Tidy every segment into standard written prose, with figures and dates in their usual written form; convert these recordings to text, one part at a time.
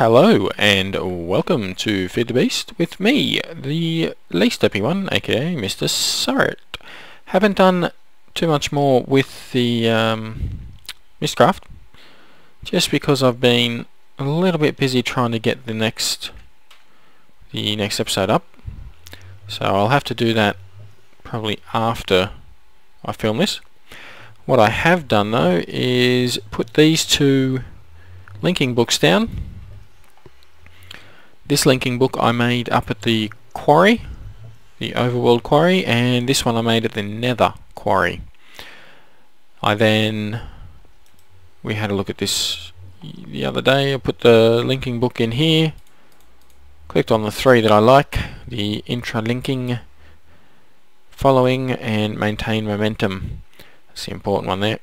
Hello and welcome to Feed the Beast with me, the least derpy one, aka MrSuryt. Haven't done too much more with the Mistcraft, just because I've been a little bit busy trying to get the next episode up. So I'll have to do that probably after I film this. What I have done though is put these two linking books down. This linking book I made up at the quarry, the overworld quarry, and this one I made at the nether quarry. We had a look at this the other day. I put the linking book in here, clicked on the three that I like, the intra-linking, following, and maintain momentum. That's the important one there.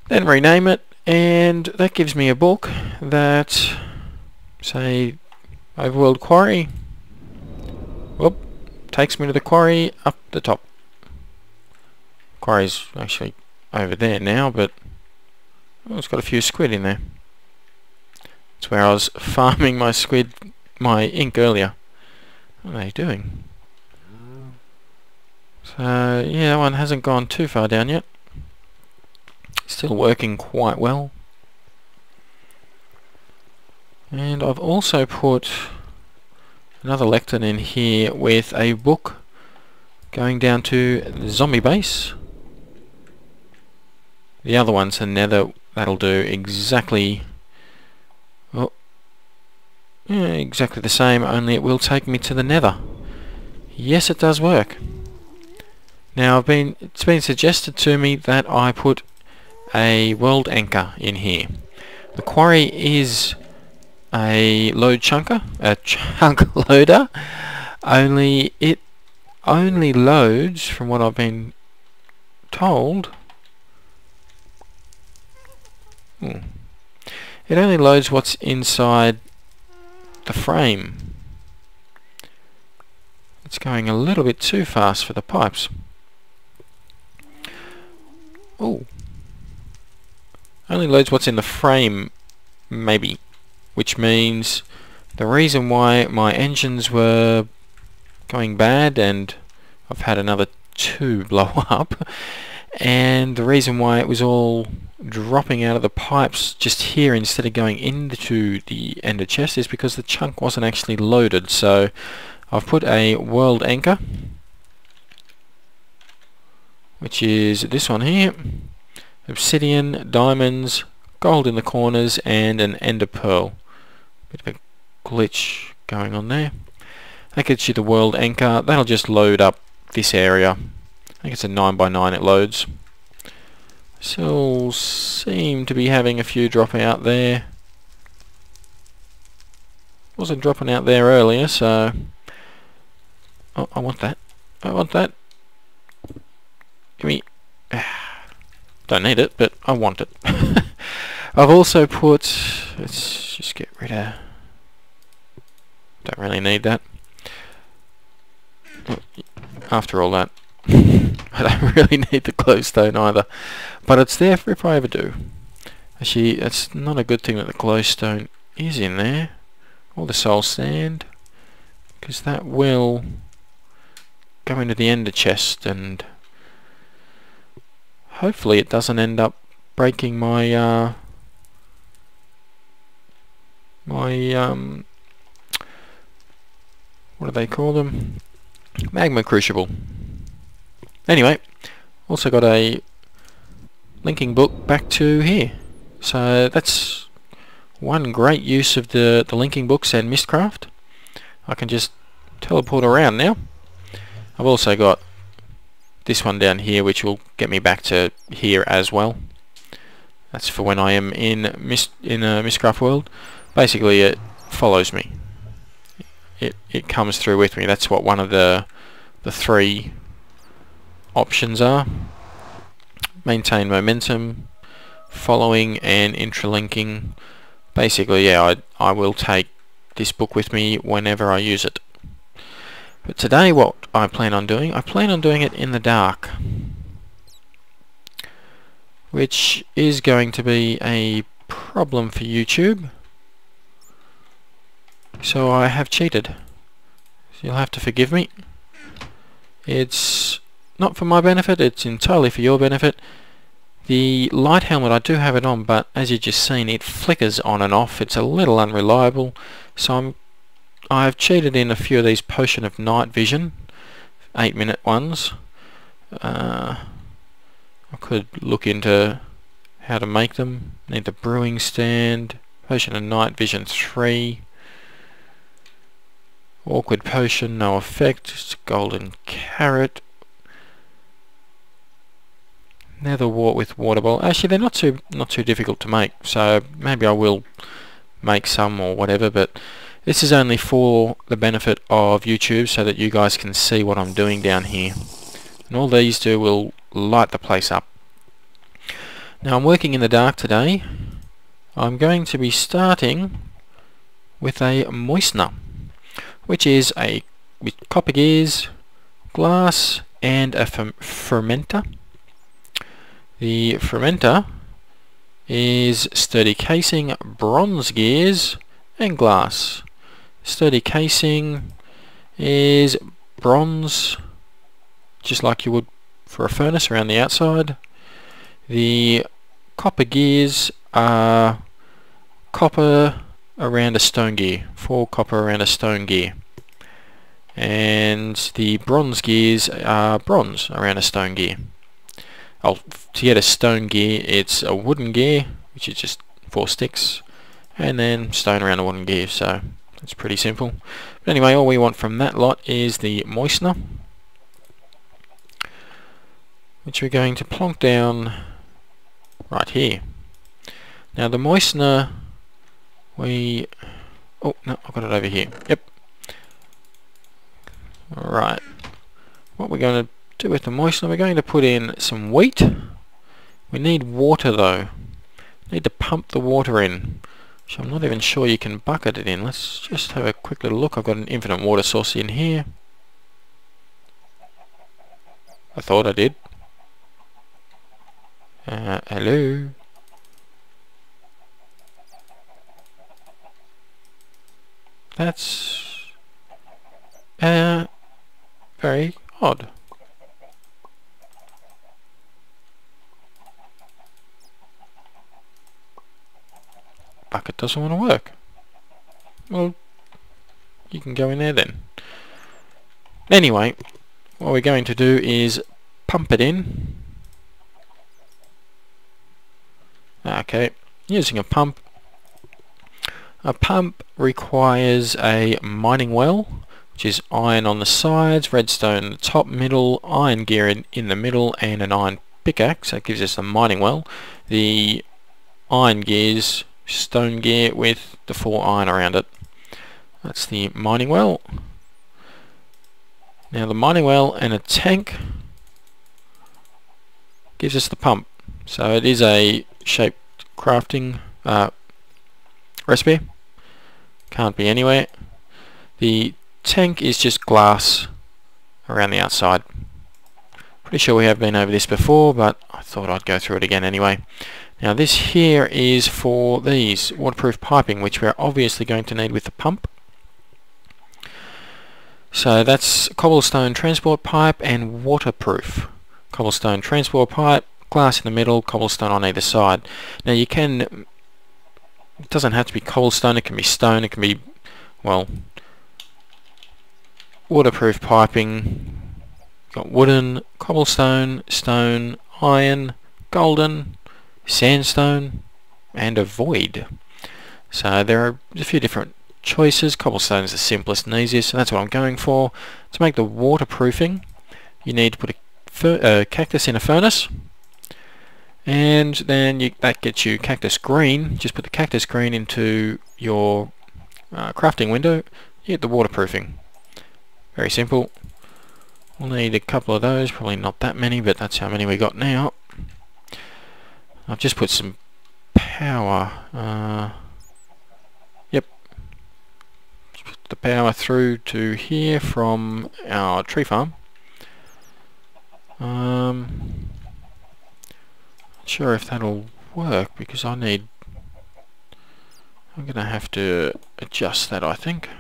Then rename it, and that gives me a book that, say, overworld quarry, whoop, takes me to the quarry up the top. Quarry's actually over there now, but it's got a few squid in there. That's where I was farming my ink earlier. What are they doing? So yeah, that one hasn't gone too far down yet. Still working quite well. And I've also put another lectern in here with a book going down to the zombie base. The other one's a nether. That'll do exactly exactly the same, only it will take me to the nether. Yes, it does work. Now it's been suggested to me that I put a world anchor in here. The quarry is a load chunker, a chunk loader, only it only loads, from what I've been told, it only loads what's inside the frame. It's going a little bit too fast for the pipes. Oh, only loads what's in the frame, maybe. Which means the reason why my engines were going bad, and I've had another 2 blow up, and the reason why it was all dropping out of the pipes just here instead of going into the ender chest is because the chunk wasn't actually loaded. So I've put a world anchor, which is this one here: obsidian, diamonds, gold in the corners, and an ender pearl. Bit of a glitch going on there. That gets you the world anchor. That'll just load up this area. I think it's a 9x9 it loads. Still seem to be having a few drop out there. Wasn't dropping out there earlier, so I want that. I want that. Give me. Don't need it, but I want it. I've also put, let's just get rid of, don't really need that. After all that, I don't really need the glowstone either, but it's there for if I ever do. Actually, it's not a good thing that the glowstone is in there, or the soul sand, because that will go into the ender chest, and hopefully it doesn't end up breaking my what do they call them? Magma crucible. Anyway, also got a linking book back to here. So that's one great use of the linking books and Mistcraft. I can just teleport around now. I've also got this one down here, which will get me back to here as well. That's for when I am in a Mistcraft world. Basically, it follows me. It comes through with me. That's what one of the 3 options are: maintain momentum, following, and intralinking. Basically, yeah, I will take this book with me whenever I use it. But today, what I plan on doing it in the dark, which is going to be a problem for YouTube. So I have cheated. So you'll have to forgive me. It's not for my benefit, it's entirely for your benefit. The light helmet, I do have it on, but as you've just seen, it flickers on and off. It's a little unreliable, so I've cheated in a few of these potion of night vision, 8-minute ones. I could look into how to make them. Need the brewing stand, potion of night vision 3. Awkward potion, no effect, just a golden carrot. Nether wart with water ball. Actually, they're not too difficult to make, so maybe I will make some or whatever, but this is only for the benefit of YouTube so that you guys can see what I'm doing down here. And all these do will light the place up. Now I'm working in the dark today. I'm going to be starting with a Moistener, which is with copper gears, glass, and a fermenter. The fermenter is sturdy casing, bronze gears, and glass. Sturdy casing is bronze, just like you would for a furnace around the outside. The copper gears are copper around a stone gear, 4 copper around a stone gear. And the bronze gears are bronze around a stone gear. To get a stone gear, it's a wooden gear, which is just 4 sticks, and then stone around a wooden gear, so it's pretty simple. But anyway, all we want from that lot is the Moistener, which we're going to plonk down right here. Now the Moistener, oh no, I've got it over here. Yep. Alright. What we're going to do with the Moistener, we're going to put in some wheat. We need water though. We need to pump the water in, which I'm not even sure you can bucket it in. Let's just have a quick little look. I've got an infinite water source in here. I thought I did. Hello? That's very odd. Bucket doesn't want to work. Well, you can go in there then. Anyway, what we're going to do is pump it in. Okay, using a pump. A pump requires a mining well, which is iron on the sides, redstone in the top, middle, iron gear in the middle, and an iron pickaxe. That gives us a mining well. The iron gears stone gear with the 4 iron around it. That's the mining well. Now the mining well and a tank gives us the pump. So it is a shaped crafting recipe. Can't be anywhere. The tank is just glass around the outside. Pretty sure we have been over this before, but I thought I'd go through it again anyway. Now this here is for these waterproof piping, which we're obviously going to need with the pump. So that's cobblestone transport pipe and waterproof. Cobblestone transport pipe, glass in the middle, cobblestone on either side. Now you can, it doesn't have to be cobblestone, it can be stone, it can be, well, waterproof piping. Got wooden, cobblestone, stone, iron, golden, sandstone, and a void. So there are a few different choices. Cobblestone is the simplest and easiest, so that's what I'm going for. To make the waterproofing, you need to put a cactus in a furnace, and then that gets you cactus green. Just put the cactus green into your crafting window, you get the waterproofing. Very simple. We'll need a couple of those, probably not that many, but that's how many we got now. I've just put some power, yep, just put the power through to here from our tree farm. Not sure if that'll work because I'm gonna have to adjust that, I think.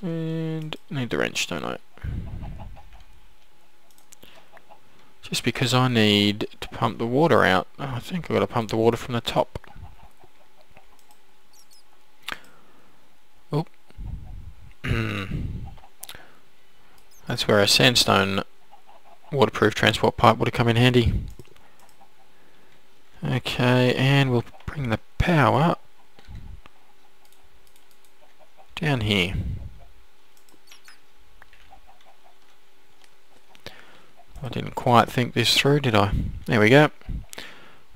And need the wrench, don't I? Just because I need to pump the water out. Oh, I think I've got to pump the water from the top. Oh. That's where a sandstone waterproof transport pipe would have come in handy. Okay, and we'll bring the power down here. I didn't quite think this through, did I? There we go.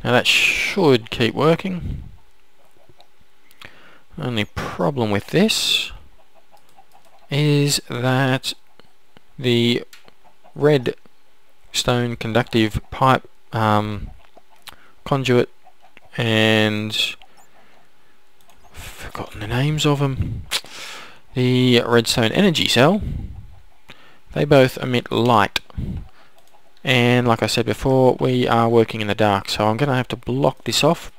Now that should keep working. Only problem with this is that the red stone conductive pipe conduit, and I've forgotten the names of them, the redstone energy cell, they both emit light, and like I said before, we are working in the dark, so I'm going to have to block this off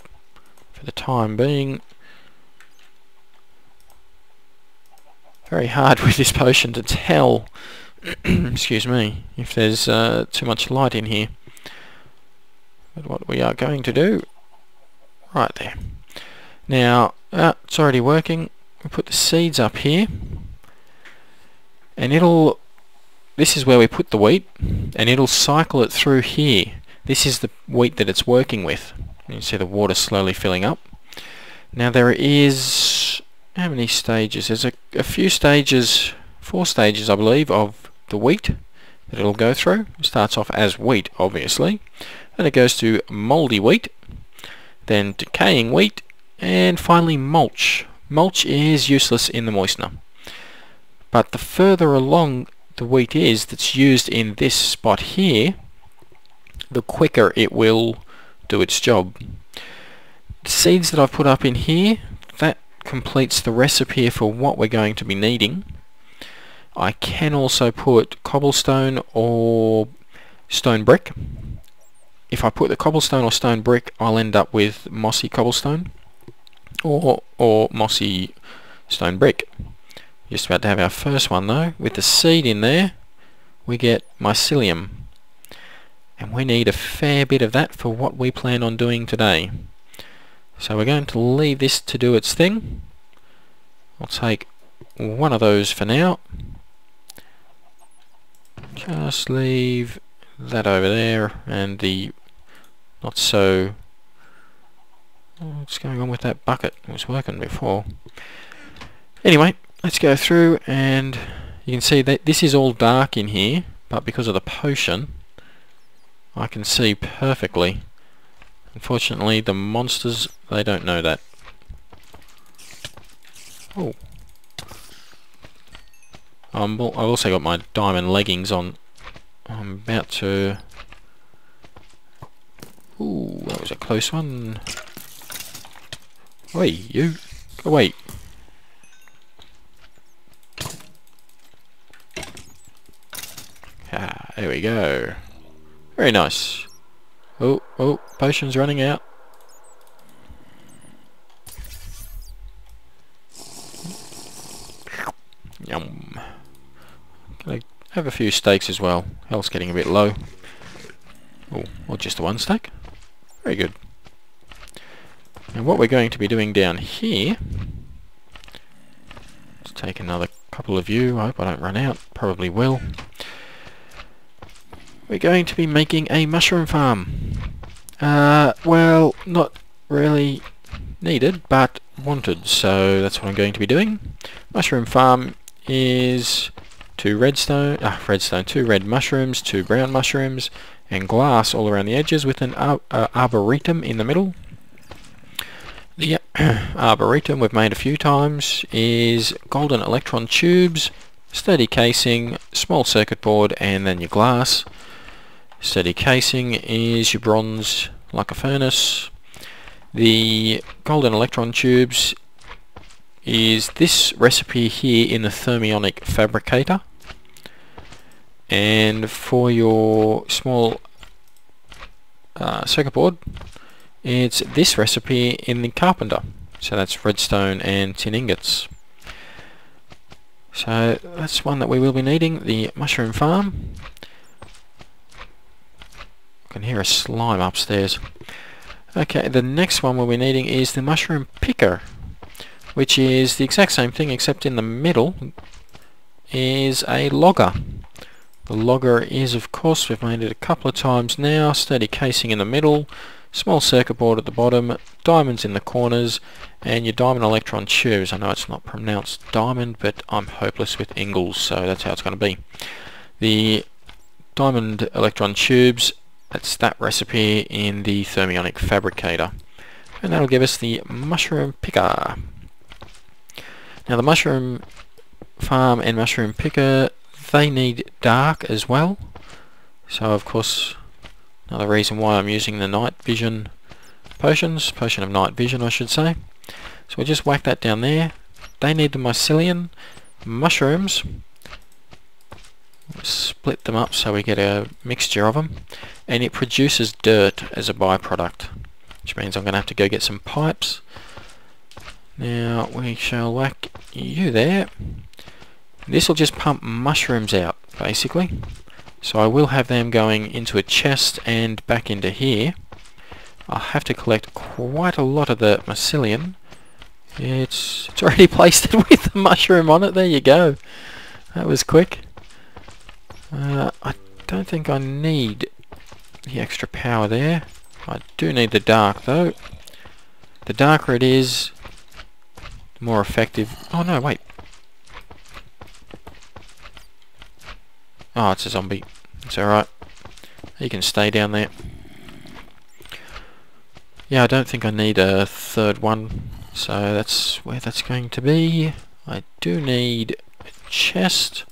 for the time being. Very hard with this potion to tell excuse me, if there's too much light in here. But what we are going to do, right there. Now, it's already working. We put the seeds up here, and this is where we put the wheat, and it'll cycle it through here. This is the wheat that it's working with. You can see the water slowly filling up. Now there is, how many stages? There's a few stages, 4 stages I believe, of the wheat that it'll go through. It starts off as wheat, obviously. Then it goes to mouldy wheat, then decaying wheat, and finally mulch. Mulch is useless in the moistener. But the further along the wheat is that's used in this spot here, the quicker it will do its job. The seeds that I've put up in here, that completes the recipe for what we're going to be needing. I can also put cobblestone or stone brick. If I put the cobblestone or stone brick, I'll end up with mossy cobblestone or mossy stone brick. Just about to have our first one though. With the seed in there, we get mycelium, and we need a fair bit of that for what we plan on doing today. So we're going to leave this to do its thing. I'll take one of those for now. Just leave that over there, and the not so... what's going on with that bucket? It was working before. Anyway, let's go through, and you can see that this is all dark in here, but because of the potion I can see perfectly. Unfortunately the monsters, they don't know that. Oh, I've also got my diamond leggings on. I'm about to... ooh, that was a close one. Wait, you! Go away! Ah, there we go. Very nice. Oh, oh, potion's running out. Yum. Can I have a few steaks as well? Health's getting a bit low. Oh, or just the one steak? Very good. And what we're going to be doing down here... let's take another couple of you. I hope I don't run out. Probably will. We're going to be making a mushroom farm. Well, not really needed, but wanted, so that's what I'm going to be doing. Mushroom farm is 2 2 red mushrooms, 2 brown mushrooms, and glass all around the edges with an arboretum in the middle. The arboretum we've made a few times is golden electron tubes, sturdy casing, small circuit board, and then your glass. Sturdy casing is your bronze like a furnace. The golden electron tubes is this recipe here in the thermionic fabricator. And for your small circuit board, it's this recipe in the carpenter. So that's redstone and tin ingots. So that's one that we will be needing, the mushroom farm. I can hear a slime upstairs. Okay, the next one we'll be needing is the mushroom picker, which is the exact same thing except in the middle is a logger. The logger is, of course, we've made it a couple of times now, sturdy casing in the middle, small circuit board at the bottom, diamonds in the corners, and your diamond electron tubes. I know it's not pronounced diamond, but I'm hopeless with Ingles, so that's how it's going to be. The diamond electron tubes, that's that recipe in the thermionic fabricator. And that'll give us the mushroom picker. Now the mushroom farm and mushroom picker, they need dark as well. So of course, another reason why I'm using the night vision potions, potion of night vision I should say. So we'll just whack that down there. They need the mycelium mushrooms. Split them up so we get a mixture of them, and it produces dirt as a byproduct, which means I'm going to have to go get some pipes. Now we shall whack you there. This will just pump mushrooms out basically, so I will have them going into a chest and back into here. I'll have to collect quite a lot of the mycelium. It's already placed it with the mushroom on it. There you go. That was quick. I don't think I need the extra power there. I do need the dark though. The darker it is, the more effective. Oh no, wait. Oh, it's a zombie. It's alright. You can stay down there. Yeah, I don't think I need a third one, so that's where that's going to be. I do need a chest.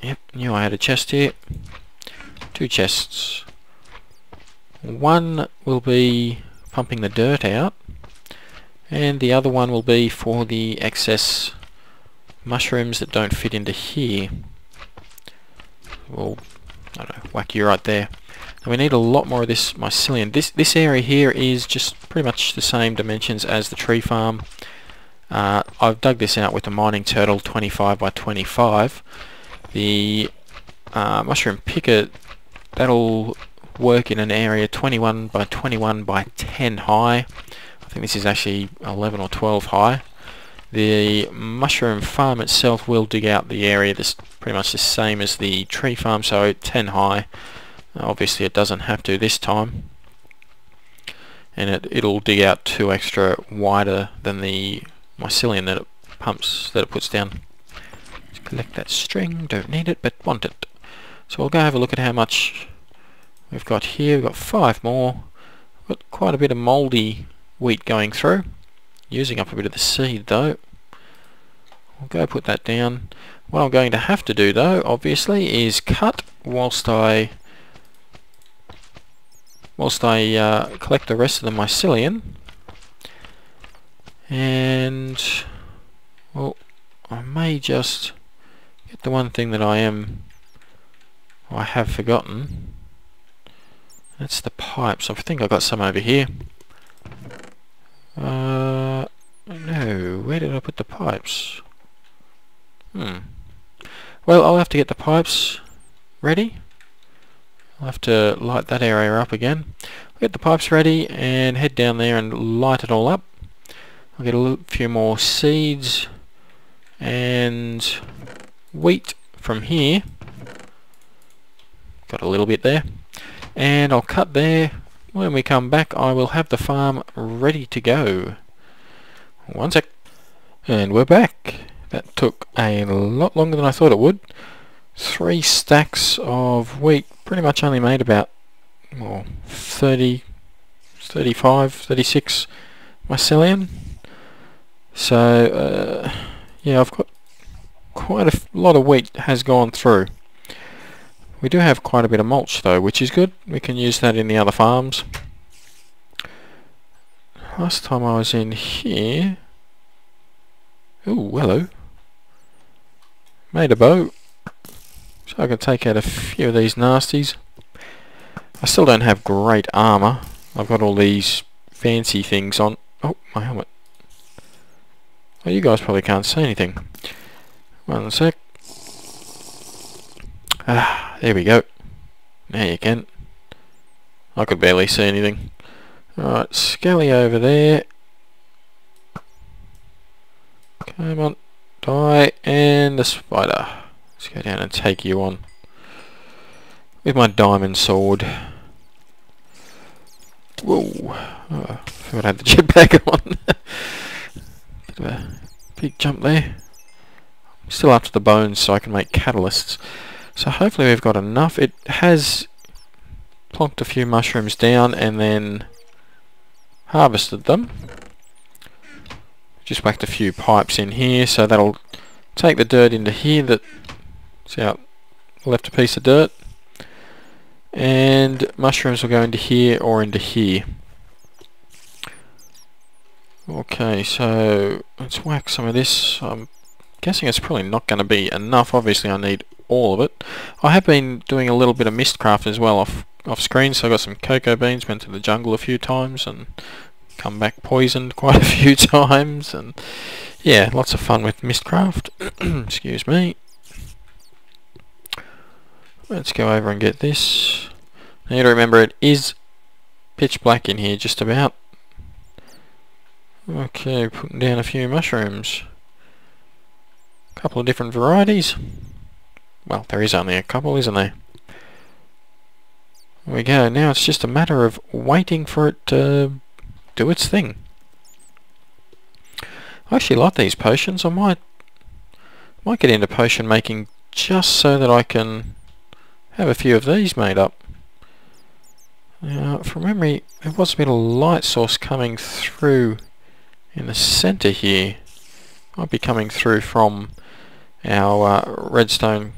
Yep, knew I had a chest here. 2 chests. One will be pumping the dirt out, and the other one will be for the excess mushrooms that don't fit into here. Well, I don't know, whack you right there. And we need a lot more of this mycelium. This area here is just pretty much the same dimensions as the tree farm. I've dug this out with a mining turtle 25 by 25. The mushroom picker, that'll work in an area 21 by 21 by 10 high. I think this is actually 11 or 12 high. The mushroom farm itself will dig out the area that's pretty much the same as the tree farm, so 10 high. Obviously it doesn't have to this time, and it'll dig out 2 extra wider than the mycelium that it pumps, that it puts down. Let's collect that string, don't need it but want it. So we'll go have a look at how much we've got here. We've got 5 more. We've got quite a bit of mouldy wheat going through, using up a bit of the seed though. I'll go put that down. What I'm going to have to do though, obviously, is cut whilst I collect the rest of the mycelium. And well, I may just get the one thing that I have forgotten. That's the pipes. I think I got some over here. No, where did I put the pipes? Well, I'll have to get the pipes ready. I'll have to light that area up again. I'll get the pipes ready and head down there and light it all up. I'll get a few more seeds and wheat from here. Got a little bit there. And I'll cut there. When we come back, I will have the farm ready to go. One sec. And we're back. That took a lot longer than I thought it would. 3 stacks of wheat pretty much only made about 30, 35, 36 mycelium. So yeah, I've got quite a lot of wheat has gone through. We do have quite a bit of mulch though, which is good. We can use that in the other farms. Last time I was in here... Ooh, hello. Made a bow. So I can take out a few of these nasties. I still don't have great armour. I've got all these fancy things on. Oh, my helmet. Well, you guys probably can't see anything. One sec. Ah, there we go. Now you can. I could barely see anything. Alright, Skelly over there. Come on, die, and the spider. Let's go down and take you on with my diamond sword. Whoa! Oh, I thought I had the jetpack on. Bit of a big jump there. Still after the bones, so I can make catalysts. So hopefully we've got enough. It has plonked a few mushrooms down and then harvested them. Just whacked a few pipes in here, so that'll take the dirt into here. See how I left a piece of dirt, and mushrooms will go into here or into here. Okay, so let's whack some of this. I'm guessing it's probably not going to be enough. Obviously I need all of it. I have been doing a little bit of mistcraft as well off screen, so I got some cocoa beans, went to the jungle a few times and come back poisoned quite a few times, and yeah, lots of fun with mistcraft. Excuse me. Let's go over and get this. Now you got to remember, it is pitch black in here just about. Okay, putting down a few mushrooms. A couple of different varieties. Well, there is only a couple, isn't there? There we go. Now it's just a matter of waiting for it to do its thing. I actually like these potions. I might get into potion making just so that I can have a few of these made up. Now, from memory, there was a bit of light source coming through in the centre here. Might be coming through from our redstone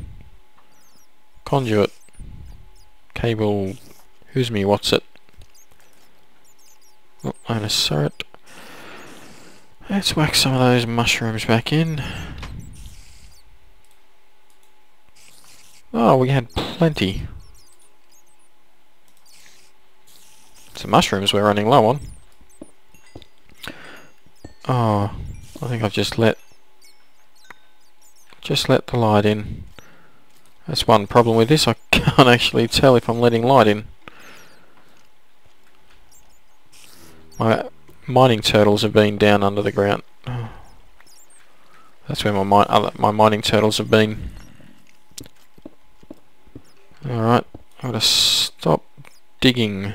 conduit cable. Who's me? What's it? Oh, MrSuryt. Let's whack some of those mushrooms back in. Oh, we had plenty. It's the mushrooms we're running low on. Oh, I think I've just let the light in. That's one problem with this. I can't actually tell if I'm letting light in. My mining turtles have been down under the ground. Oh. That's where my mining turtles have been. Alright, I've got to stop digging.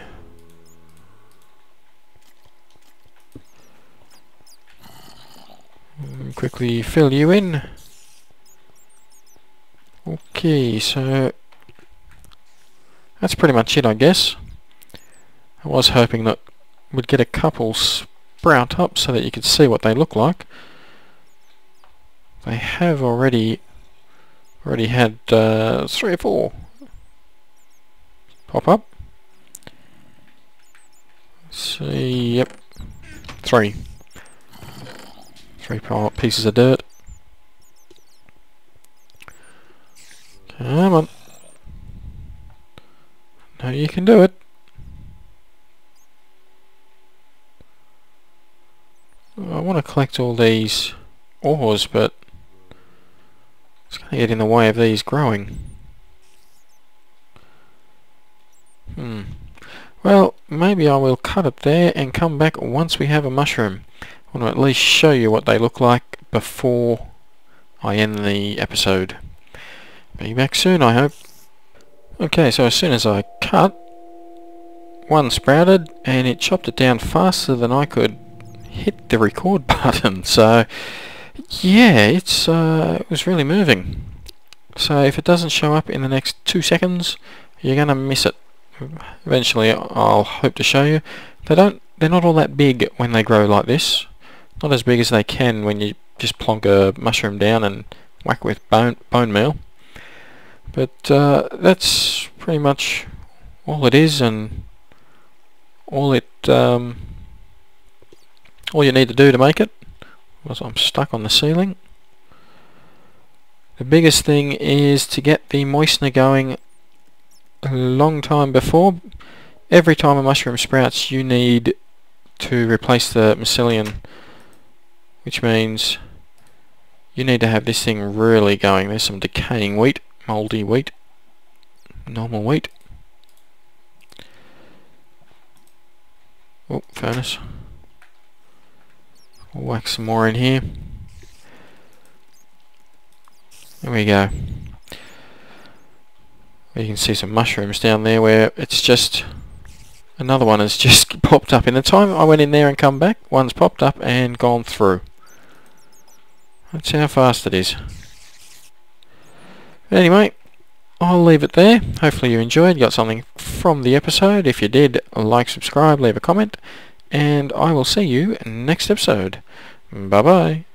Quickly fill you in. Okay, so that's pretty much it, I guess. I was hoping that we'd get a couple sprout up so that you could see what they look like. They have already had 3 or 4 pop up. Let's see, yep, 3 pieces of dirt. Come on. No, you can do it. I want to collect all these ores, but it's going to get in the way of these growing. Well, maybe I will cut it there and come back once we have a mushroom. I want to at least show you what they look like before I end the episode. Be back soon, I hope. Okay, so as soon as I cut, one sprouted and it chopped it down faster than I could hit the record button. So yeah, it was really moving. So if it doesn't show up in the next 2 seconds, you're gonna miss it. Eventually I'll hope to show you. They're not all that big when they grow like this. Not as big as they can when you just plonk a mushroom down and whack with bone meal. But that's pretty much all it is, and all you need to do to make it. I'm stuck on the ceiling. The biggest thing is to get the moistener going a long time before. Every time a mushroom sprouts, you need to replace the mycelium which means you need to have this thing really going. There's some decaying wheat, mouldy wheat, normal wheat. Oh, furnace. We'll whack some more in here. There we go. You can see some mushrooms down there where it's just... Another one has just popped up. In the time I went in there and come back, one's popped up and gone through. That's how fast it is. Anyway, I'll leave it there. Hopefully you enjoyed, got something from the episode. If you did, like, subscribe, leave a comment, and I will see you next episode. Bye bye.